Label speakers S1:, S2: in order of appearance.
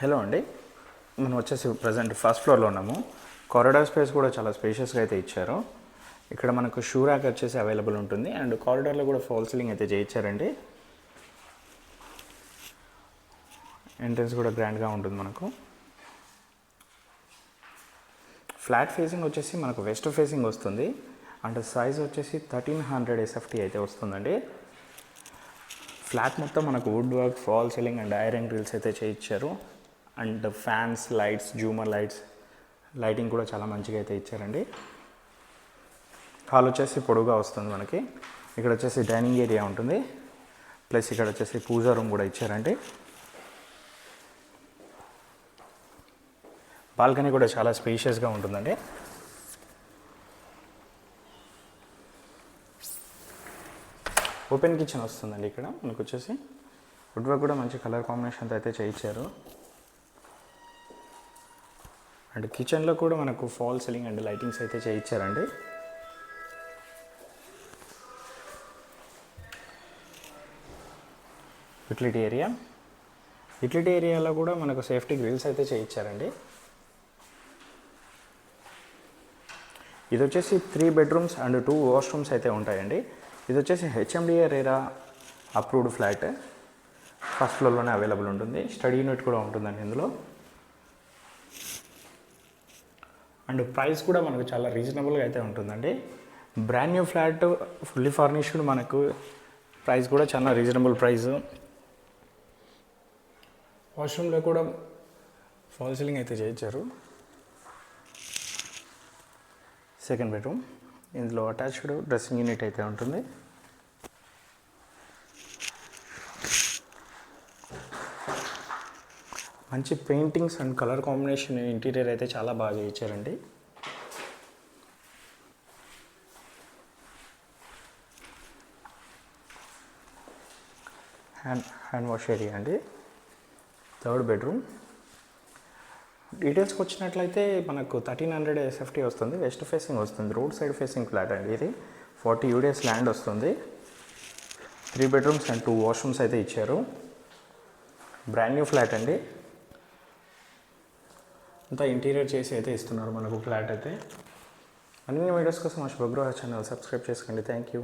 S1: Hello అండి, మనం వచ్చేసి ప్రజెంట్ ఫస్ట్ ఫ్లోర్లో ఉన్నాము. కారిడార్ స్పేస్ కూడా చాలా స్పేషియస్గా అయితే ఇచ్చారు. ఇక్కడ మనకు షూ ర్యాక్ వచ్చేసి అవైలబుల్ ఉంటుంది అండ్ కారిడార్లో కూడా ఫాల్ సీలింగ్ అయితే చేయించారండి. ఎంట్రన్స్ కూడా గ్రాండ్గా ఉంటుంది. మనకు ఫ్లాట్ ఫేసింగ్ వచ్చేసి మనకు వెస్ట్ ఫేసింగ్ వస్తుంది అండ్ సైజ్ వచ్చేసి 1300 SFT అయితే వస్తుందండి. ఫ్లాట్ మొత్తం మనకు wood work, false ceiling and iron grills అయితే చేయించారు. అండ్ ఫ్యాన్స్, లైట్స్, జూమర్ లైట్స్, లైటింగ్ కూడా చాలా మంచిగా అయితే ఇచ్చారండి. హాల్ వచ్చేసి పొడుగా వస్తుంది మనకి. ఇక్కడ వచ్చేసి డైనింగ్ ఏరియా ఉంటుంది, ప్లస్ ఇక్కడ వచ్చేసి పూజా రూమ్ కూడా ఇచ్చారండి. బాల్కనీ కూడా చాలా స్పేషియస్గా ఉంటుందండి. ఓపెన్ కిచెన్ వస్తుందండి. ఇక్కడ మనకు వచ్చేసి వుడ్ వర్క్ కూడా మంచి కలర్ కాంబినేషన్తో అయితే చేయించారు. అండ్ కిచెన్లో కూడా మనకు ఫాల్ సీలింగ్ అండ్ లైటింగ్స్ అయితే చేయించారండి. యూటిలిటీ ఏరియాలో కూడా మనకు సేఫ్టీ గ్రిల్స్ అయితే చేయించారండి. ఇది వచ్చేసి 3 బెడ్రూమ్స్ అండ్ 2 వాష్రూమ్స్ అయితే ఉంటాయండి. ఇది వచ్చేసి HMDA RERA approved flat. First ఫ్లోర్లోనే అవైలబుల్ ఉంటుంది. స్టడీ యూనిట్ కూడా ఉంటుందండి ఇందులో. అండ్ ప్రైస్ కూడా మనకు చాలా రీజనబుల్గా అయితే ఉంటుందండి. Brand new flat, fully furnished, మనకు ప్రైస్ కూడా చాలా రీజనబుల్ ప్రైస్. వాష్రూమ్లో కూడా ఫాల్ సీలింగ్ అయితే చేయించారు. సెకండ్ బెడ్రూమ్, ఇందులో అటాచ్డ్ డ్రెస్సింగ్ యూనిట్ అయితే ఉంటుంది. మంచి paintings and colour combination interior అయితే చాలా బాగా ఇచ్చారండి. హ్యాండ్ వాష్ ఏరియా అండి. Third bedroom. డీటెయిల్స్కి వచ్చినట్లయితే మనకు 1300 SFT వస్తుంది. వెస్ట్ ఫేసింగ్ వస్తుంది. రోడ్ సైడ్ ఫేసింగ్ ఫ్లాట్ అండి. ఇది 40 UDS ల్యాండ్ వస్తుంది. 3 బెడ్రూమ్స్ అండ్ 2 వాష్రూమ్స్ అయితే ఇచ్చారు. బ్రాండ్ న్యూ ఫ్లాట్ అండి. అంతా ఇంటీరియర్ చేసి అయితే ఇస్తున్నారు మనకు ఫ్లాట్ అయితే. అన్ని వీడియోస్ కోసం మా శుభగృహ ఛానల్ సబ్స్క్రైబ్ చేసుకోండి. Thank you.